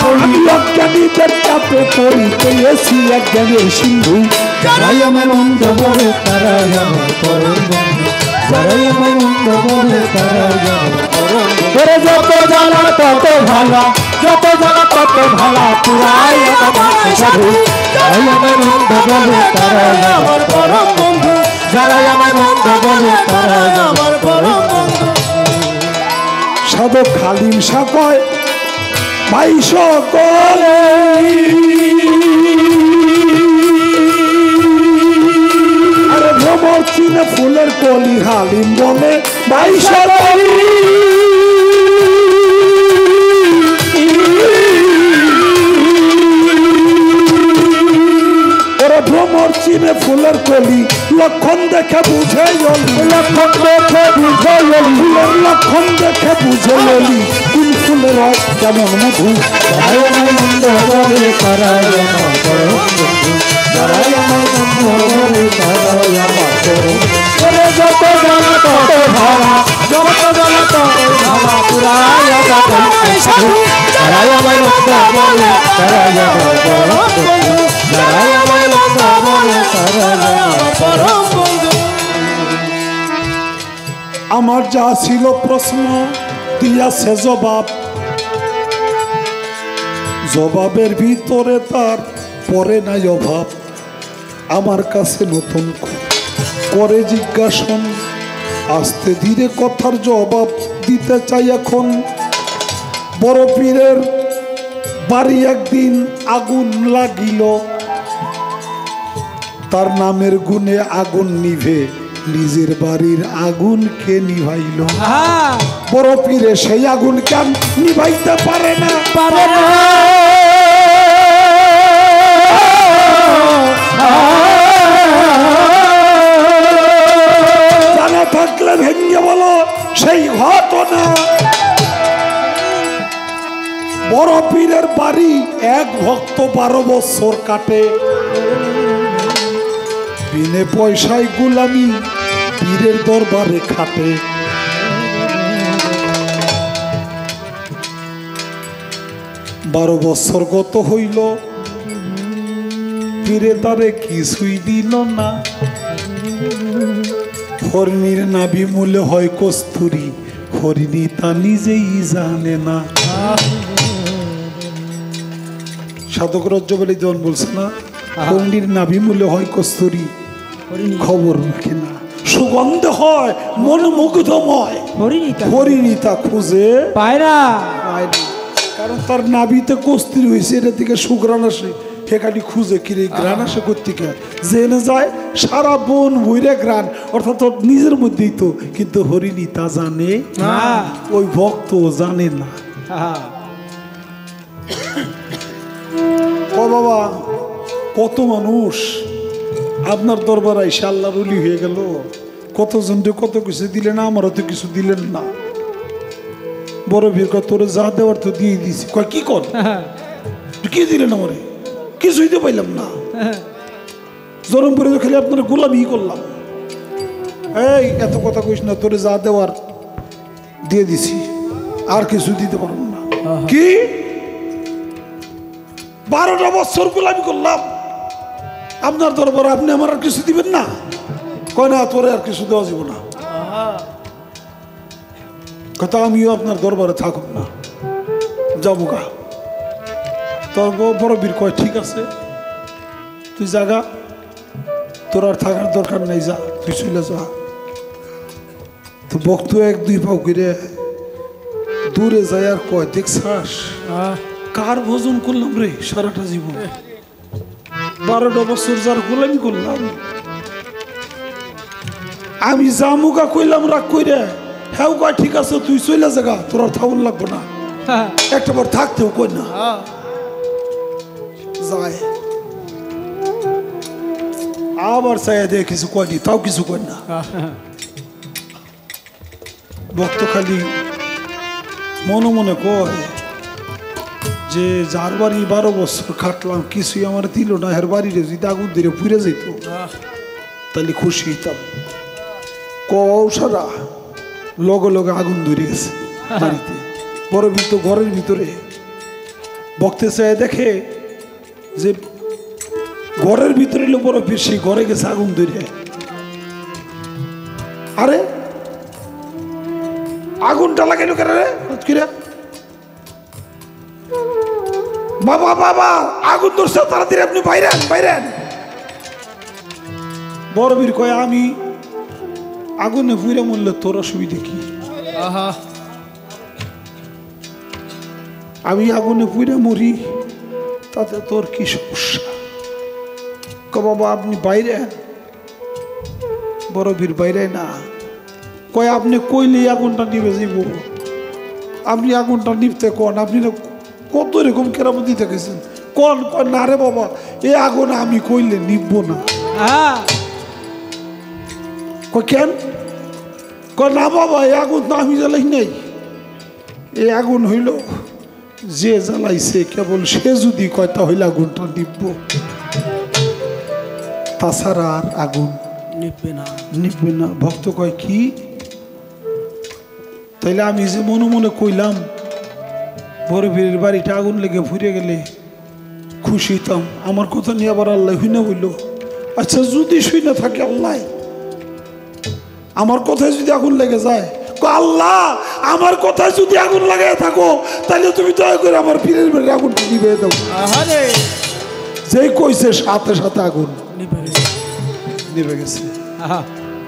আমি অজ্ঞানীদের চাপে পড়ি পেয়েছি এক জ্ঞানের সিন্ধু যারাই আমার মন্দ বলে তারাই আমার পরম বন্ধু যারাই আমার মন্দ বলে তারাই আমার পরম বন্ধু যত জ্বালা তত ভালা যত জ্বালা তত ভালা পুরাই আমার সাধু যারাই আমার মন্দ বলে তারাই আমার পরম বন্ধু যারাই আমার মন্দ বলে তারাই আমার পরম বন্ধু সাধক খালিম শাহ কয় ভাই সকলে আরে ভ্রমর চিনে ফুলের কলি হালিম বলে ভাই সকলে ভ্রমর চিনে ফুলের কলি লক্ষণ দেখে বুঝে লক্ষণ দেখে বুঝে ফুলের লক্ষণ দেখে বুঝে ললি কোন ফুলের রস কেমন মধু যারাই আমার মন্দ বলে তারাই আমার পরম বন্ধু যারাই আমার মন্দ বলে তারাই আমার পরম যত জ্বালা তত ভালা যত জ্বালা তত ভালা পুরাই আমার সাধু যারাই আমার মন্দ বলে তারাই আমার পরম বন্ধু যারাই আমার মন্দ বলে তারাই আমার পরম বন্ধু আমার যা ছিল প্রশ্ন দিয়াছে জবাব জবাবের ভিতরে তার পরে নাই অভাব আমার কাছে নতুন করে জিজ্ঞাসন আস্তে ধীরে কথার জবাব দিতে চাই এখন বড় পীরের বাড়ি একদিন আগুন লাগিল তার নামের গুণে আগুন নিভে নিজের বাড়ির আগুন কে নিভাইল বড় পীরে সেই আগুন কেন নিভাইতে পারে না জানা থাকলে ভেঙে বলো সেই ঘটনা বড় পীরের বাড়ি এক ভক্ত 12 বছর কাটে বিনে পয়সায় গোলামি পীরের দরবারে খাটে বারো বছর গত হইল পীরে তারে কিছুই দিল না হরিণীর নাভি মূলে হয় কস্তুরী হরিণী তা নিজেই জানে না সাধক রজ্জবেলি জন বলছে না হরিণীর নাভি মূলে হয় কস্তুরী খবর রাখে না সুগন্ধ হয় মনোমুগ্ধময় হরিণী তা খুঁজে পায় না কারণ তার নাভিতে কস্তুরী হয়েছে এটা থেকে সুগ্রাণ আসে সেখানে খুঁজে কিরে গ্রাণ আসে কোথেকে জেনে যায় সারা বন ভুইরে গ্রাণ অর্থাৎ ওর নিজের মধ্যেই তো কিন্তু হরিণী তা জানে ওই ভক্ত জানে না ও বাবা কত মানুষ আপনার দরবার আইসা আল্লাহর ওলি হয়ে গেল কতজনকে কত কিছু দিলেন আমারও তো কিছু দিলেন না বড় ভিড় কর তোরে যা দেওয়ার তো দিয়ে দিয়েছি কয় কি কর কি দিলেন আমারে কিছুই তো পাইলাম না জরমপুরে তো খালি আপনার গোলামি করলাম এই এত কথা কইস না তোরে যা দেওয়ার দিয়ে দিছি আর কিছু দিতে পারলাম না কি 12টা বছর গোলামি করলাম আপনার দরবার আপনি আমার আর কিছু দিবেন না কয় না তোরে আর কিছু দেওয়া যাব না কথা আমিও আপনার দরবারে থাকুক না যাবো গা তোর বড় বীর কয় ঠিক আছে তুই জাগা তোর আর থাকার দরকার নাই যা তুই চলে যা তো বক্ত 1-2 পাও করে দূরে যায় আর কয় দেখছাস কার ভোজন করলাম রে সারাটা জীবন 12টা বছর যার গোলামি করলাম আমি জামুকা কইলাম রাগ কইরে হ্যাঁ কয় ঠিক আছে তুই চলে জাগা তোর আর থাউন লাগবো না একটা বার থাকতেও কই না যায় আবার চাই দিয়ে কিছু কয়নি তাও কিছু কই না ভক্ত খালি মনে মনে কয় যে যার বাড়ি 12 বছর খাটলাম কিছুই আমার দিল না এর বাড়িরে যদি আগুন দিয়ে পুড়ে যেত তাহলে খুশি হইতাম কও সারা লগে লগে আগুন ধরে গেছে বাড়িতে। বরফির তো ঘরের ভিতরে বক্তে চায় দেখে যে ঘরের ভিতরে এলো বরফির, সেই ঘরে গেছে আগুন ধরে। আরে আগুনটা লাগাইলো কেন রে? বাবা বাবা আগুন ধরছে, তাড়াতাড়ি আপনি বাইরেন বাইরেন। বরফির কয় আমি আগুনে পুড়ে মরলে তোর অসুবিধা কি? আমি আগুনে পুড়ে মরি তাতে তোর কি সমস্যা? বাবা আপনি বাইরে। বরফির বাইরে না, কয় আপনি কইলে আগুনটা নিভে যাইব। আপনি আগুনটা নিভতে কন, আপনি কত এরকম কেরামতি দেখেছেন, কন কন না রে বাবা এই আগুন আমি কইলে নিভব না। কেন? না বাবা এই আগুন তো আমি জ্বালাই নাই, এই আগুন হইল যে জ্বালাইছে কেবল সে যদি কয় তাহলে আগুনটা নিভব, তাছাড়া আর আগুন নিভবে না নিভবে না। ভক্ত কয় কি? তাইলে আমি যে মনে মনে কইলাম বরফির বাড়িটা আগুন লেগে ফুরে গেলে খুশি হইতাম, আমার কথা নিয়ে আবার আল্লাহ হইনা বলল। আচ্ছা যদি শুই না থাকে আল্লাহ, আমার কথায় যদি আগুন লেগে যায়, আল্লাহ আমার কথায় যদি আগুন লাগাই থাকো তাহলে তুমি দয়া করে আমার পীরের বাড়ির আগুনটা নিভে দাও। যেই কইছে সাথে সাথে আগুন নিভে গেছে।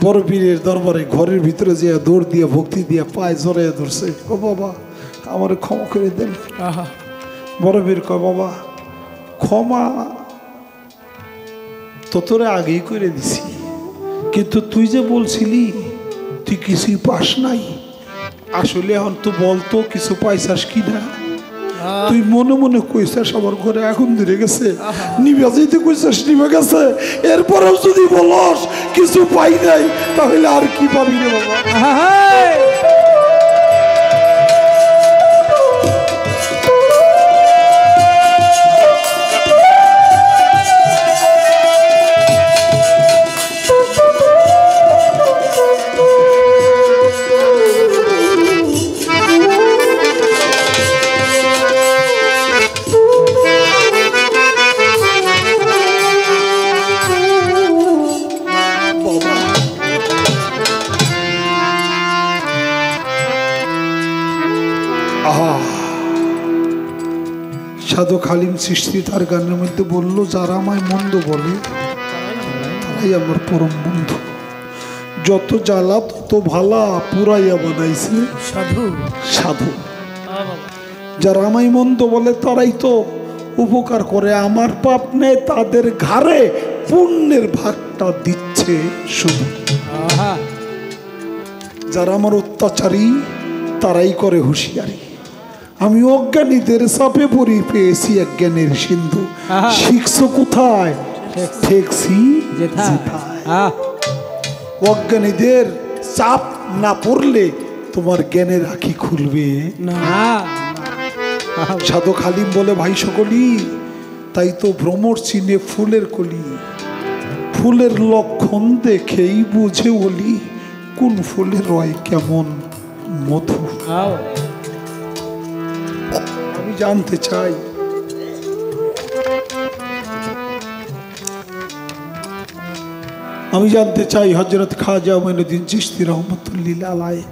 বড় পীরের দরবারে ঘরের ভিতরে যে দৌড় দিয়ে ভক্তি দিয়ে পায়ে জড়াইয়া ধরছে, ও বাবা আমার ক্ষমা করে দেন। বড় পীর কয় বাবা ক্ষমা তো তোরে আগেই করে দিছি, কিন্তু তুই যে বলছিলি তুই কিছুই পাস নাই, আসলে এখন তো বলতো কিছু পাইছাস কিনা? তুই মনে মনে কইছাস আমার ঘরে আগুন ধরে গেছে, নিভে যাইতে কইছাস নিভে গেছে, এরপরেও যদি বলস কিছু পাই নাই তাহলে আর কি পাবি রে বাবা? সাধু খালিম সৃষ্টি তার গানের মধ্যে বলল, যারা আমায় মন্দ বলে তারাই আমার পরম বন্ধু, যত জ্বালা তত ভালা পুরাইয়া বানাইছে সাধু সাধু। যারা আমায় মন্দ বলে তারাই তো উপকার করে, আমার পাপ নেই তাদের ঘাড়ে পুণ্যের ভাগটা দিচ্ছে শুধু। যারা আমার অত্যাচারী তারাই করে হুঁশিয়ারি, আমি অজ্ঞানীদের চাপে পড়ি পেয়েছি এক জ্ঞানের সিন্ধু। শিখছো কোথায়? ঠেকছি অজ্ঞানীদের চাপ না পড়লে তোমার জ্ঞানের আঁখি খুলবে না। সাধু খালিম বলে, ভাই সকলি তাই তো ভ্রমর চিনে ফুলের কলি, ফুলের লক্ষণ দেখেই বুঝে বলি কোন ফুলের রয় কেমন মধু। আমি জানতে চাই হযরত খাজা মঈনুদ্দিন চিশতি রহমতুল্লাহ আলাইহি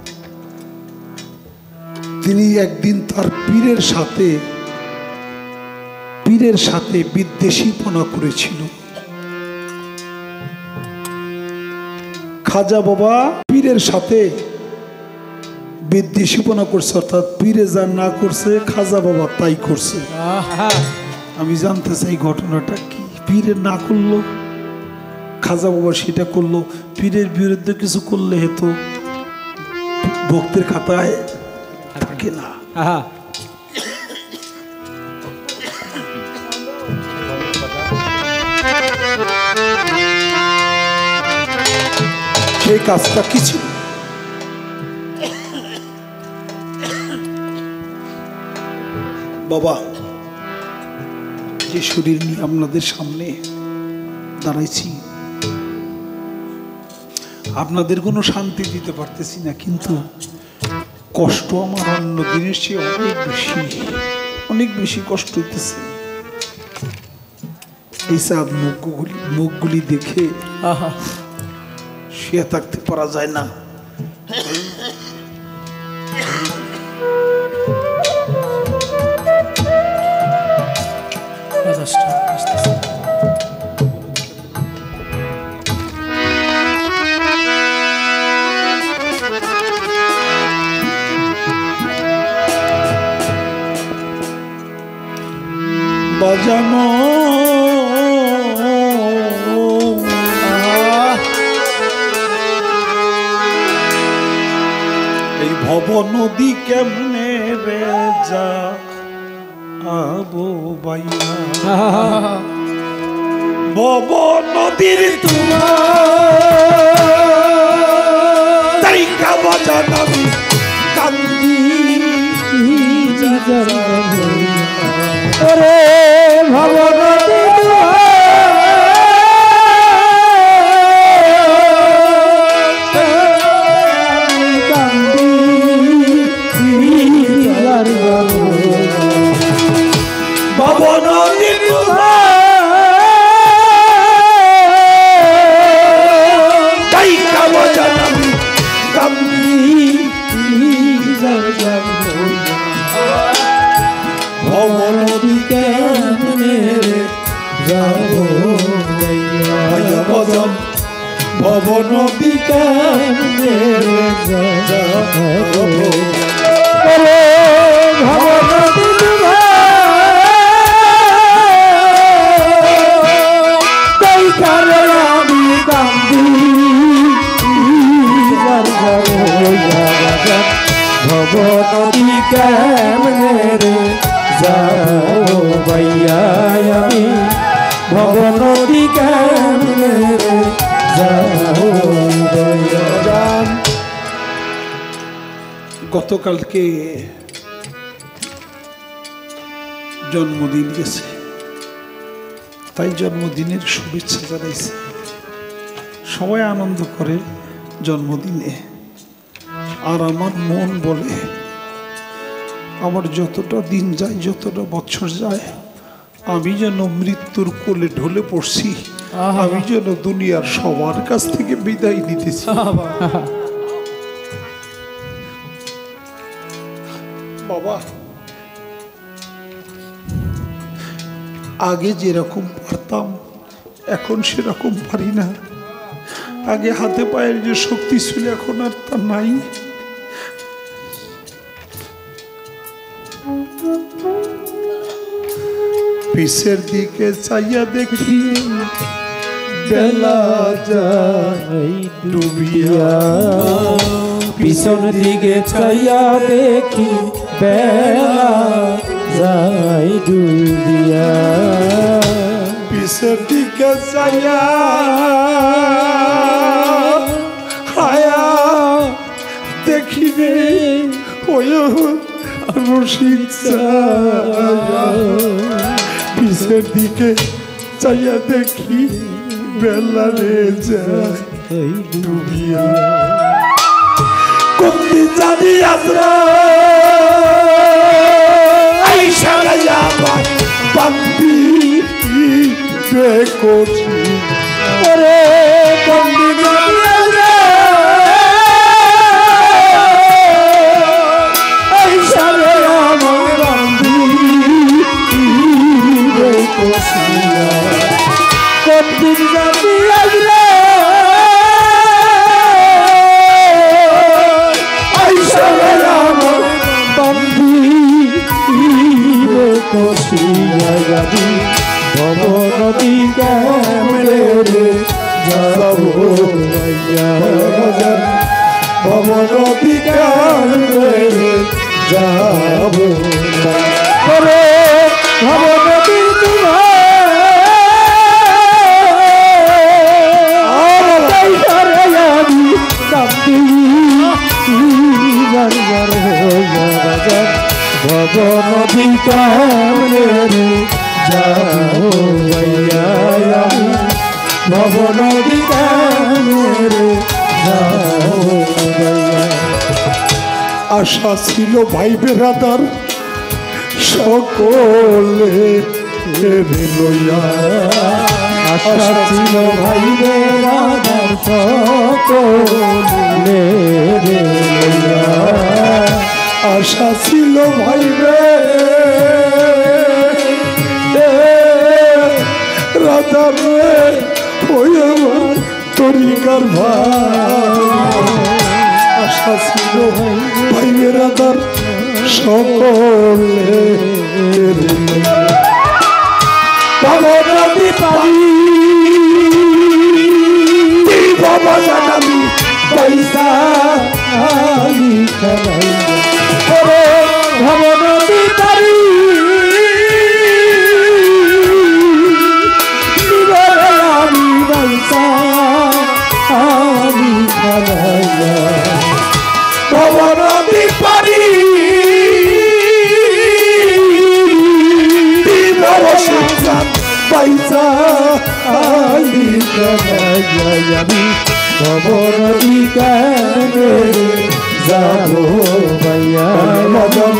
তিনি একদিন তার পীরের সাথে বিদ্বেষীপনা করেছিল। খাজা বাবা পীরের সাথে বিদ্বেষীপনা করছে, অর্থাৎ পীরে যা না করছে খাজা বাবা তাই করছে। আমি জানতে চাই ঘটনাটা কি? পীরে না করলো, খাজা বাবা সেটা করলো। পীরের বিরুদ্ধে কিছু করলে হেতু ভক্তের খাতায় থাকে না। সেই কাজটা কি ছিল? বাবা যে শরীর নিয়ে আপনাদের সামনে দাঁড়াইছি, আপনাদের কোনো শান্তি দিতে পারতেছি না, কিন্তু কষ্ট আমার অন্য দিনের চেয়ে অনেক বেশি কষ্ট হইতেছে। এইসব মুখগুলি দেখে শুয়ে থাকতে পারা যায় না। বাজানো এই ভব নদী কেমনে রে যা আবো বাইয়া ভব নদীর তোমার বাজানো কান্দি ওরে ভবনদী কান্দি ভবনদী কাইকা বাজানো কান্দি ভবনদী কেমনে যাবো ভজন ভবনদী কেমনে যাবো ভবনদী তাই কারে আমি কান্দি ভবনদী কেমনে যাবো ভাইয়া আমি ভবনদী কেমনে যাবো ভাইয়া। গতকালকে জন্মদিন গেছে, তাই জন্মদিনের শুভেচ্ছা জানাইছে। সবাই আনন্দ করে জন্মদিনে, আর আমার মন বলে আমার যতটা দিন যায়, যতটা বছর যায়, আমি যেন মৃত্যুর কোলে ঢলে পড়ছি, আমি যেন দুনিয়ার সবার কাছ থেকে বিদায় নিতেছি। বাবা, আগে যেরকম পারতাম এখন সেরকম পারি না। আগে হাতে পায়ের যে শক্তি ছিল এখন আর তা নাই। পিছের দিকে চাইয়া দেখি বেলা যায় ডুবিয়া, পিছন দিকে চাইয়া দেখি বেলা যায় ডুবিয়া, পিছের দিকে চাইয়া হায়া দেখি রে ওই রশিদ পিছের দিকে চাইয়া দেখি বেলা রে যায় ডুবিয়া। কমতি জানি আসরা আইসা গায়া বান্দি বেকোছি ওরে কমতি জানি আসরা আইসা গায়া বান্দি বেকোছি, কমতি জানি আসরা আইসা গায়া বান্দি বেকোছি জানি ভবনদী কেমনে যাবো ভাইয়া, ভবনদী কেমনে যাবো ওরে ভবনদী তোমার আমি কান্দি বারবার হইয়া, ভবনদী কেমনে যাবো ভাইয়া আমি ভবনদী কেমনে আশা ছিল ভাই বেরাদার সকলে লইয়া, আশা ছিল ভাই বেরাদার সকলে লইয়া, আশা ছিল ভাই রাধার ওই আমার তরিকার ভাই, আশা ছিল ভাই রাধার সকলে ভবনদী পারি বাবা জানাবি পয়সা খেলাই ভবনদী পারি আমি পয়সা খেলাই ভবনদী পারি পয়সা আমি ভবনদী কেনে যাব ভাইয়া মদন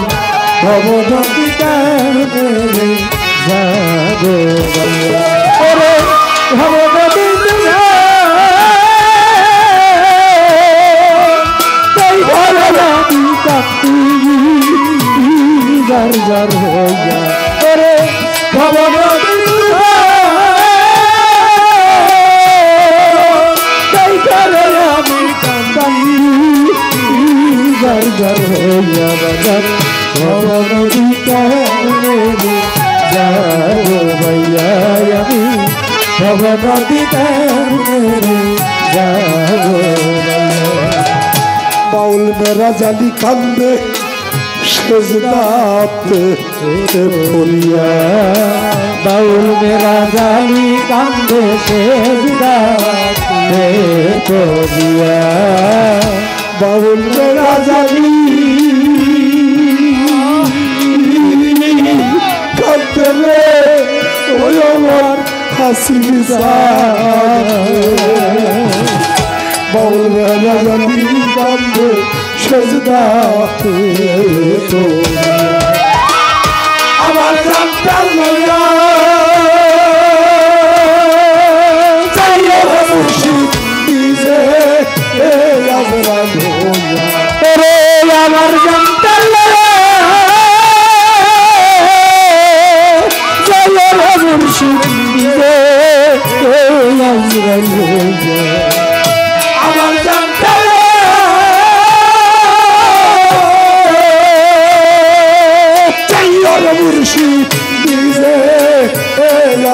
ভবনদী কেনে যাব ভাইয়া ওরে ভবনদী আমি কাঁদতি যার যার হইয়া ওরে ভবনদী আমি কান্দানি যার যার হইয়া বাজার ভবনদী কেনে যাব ভাইয়া আমি ভবনদী কেনে যাব বাউল মেরা জালি কান্দে সেজদাতে পড়িয়া, বাউল মেরা জালি কান্দে সেজদাতে পড়িয়া, বাউল মেরা জালি কান্দে রে ওই আমার হাসি বাউল মেরা জালি কান্দে সেজদাতে আমার জানতাম লইয়া চাইও মুর্শিদ নিজে আজরাল হইয়া, রে আমার জানতাম লইয়া মুর্শিদ নিজে আজরাল হইয়া, আমার জানতাম মুর্শিদ নিজে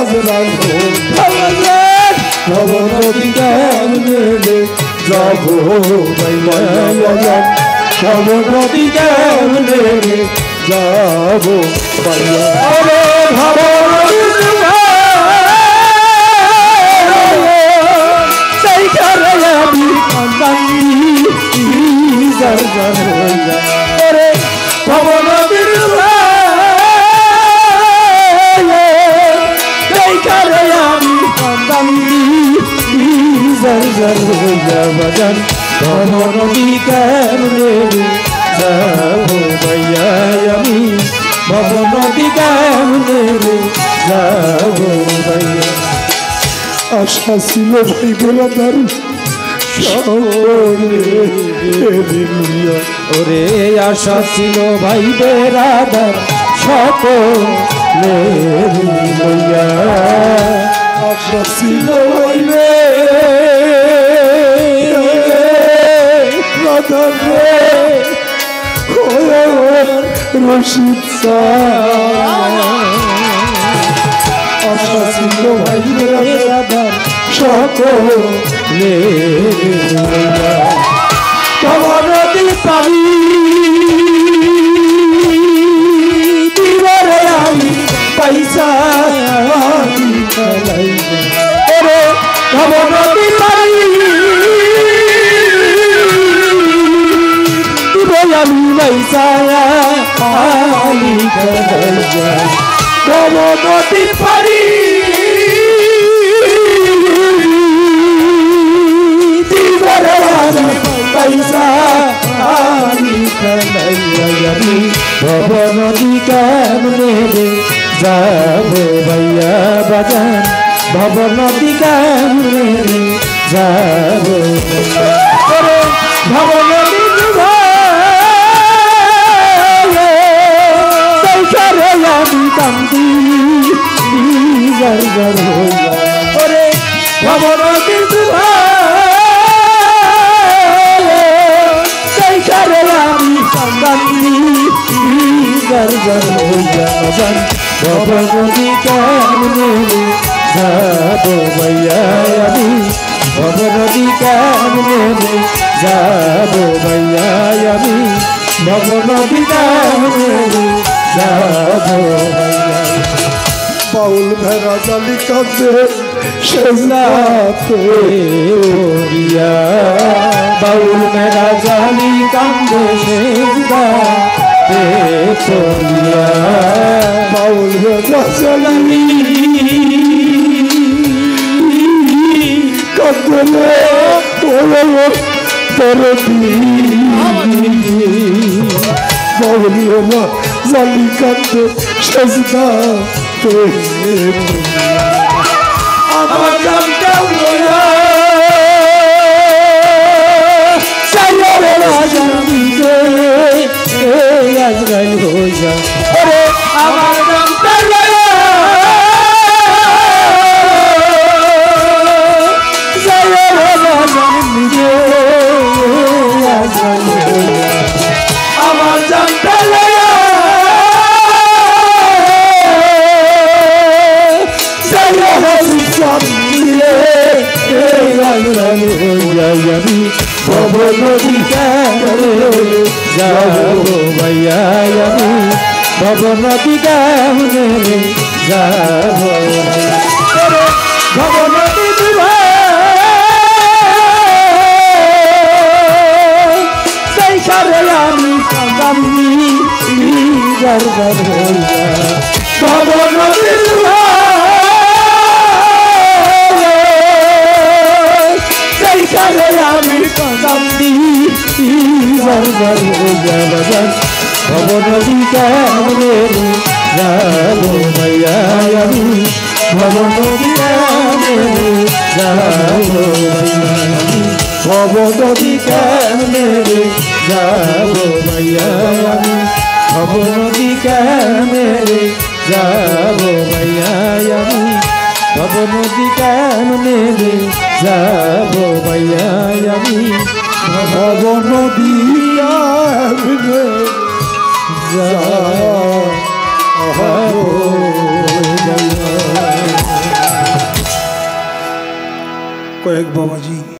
আজরাল হইয়া, ভবনদী কেনে যাব ভাইয়া ভবনদী কেনে যাব ভাইয়া সেই ঘরে আমি কান্দানি যার যার হইয়া ওরে ভবনদীর সেই ঘরে আমি কান্দানি যার যার হইয়া বাজান ভবনদী কেনে যাব ভাইয়া আমি ভবনদী কেনে যাব ভাইয়া আশা ছিল ভাই বেরাদার ওরে আশা ছিল ভাই বেরাদার সকলে লইয়া, আশা ছিল ভাই বেরাদার রশিদ আশা ছিল ভাই বেরাদার সকলে লইয়া, ভবনদী পারি দিবারে আমি পয়সা খেলাই ওরে ভবনদী পারি দিবে আমি পয়সা খেলাই ভবনদী পারি দিবারে ভব নদী কেমনে রে যাবো ভাইয়া বাজান ভব নদী কেমনে রে যাবো ভব নদী আমি কান্দি গর গর হইয়া ওরে ভব নদী আমি কান্দি গর গর হইয়া ভব নদী কেমনে যাবো ভাইয়া আমি ভব নদী কেমনে যাবো ভাইয়া আমি ভব নদী কেমনে যাবো ভাইয়া বাউল ভেড়া জালি কাঁদে সেজদাতে ওরিয়া বাউল মেরা জালি কান্দে সেজদাতে ওরিয়া বাউল ভেড়া জালি কাঁদে বাউল ভেড়া জালি কাঁদে সেজদাতে আমার জানটা উড়া সাইরে জানতে এই আজরাইল হইয়া ওরে আমার জানটা উড়া সাইরে জানতে আজরাইল হইয়া আমার জানটা ভব নদী কেমনে যাবো ভাইয়া আমি ভব নদী কেমনে যাবো ভব নদী সেই সারে আমি কান্দি গর গর হইয়া ভব নদী আমি কান্দি গর গর হইয়া ভব নদী কেমনে যাবো ভাইয়া আমি ভব নদী কেমনে যাবো ভব নদী কেমনে যাবো ভাইয়া আমি ভব নদী কেমনে যাবো ভাইয়া আমি ভব নদী কেমনে যাবো ভাইয়া আমি ভব নদী কয়েক বাবাজি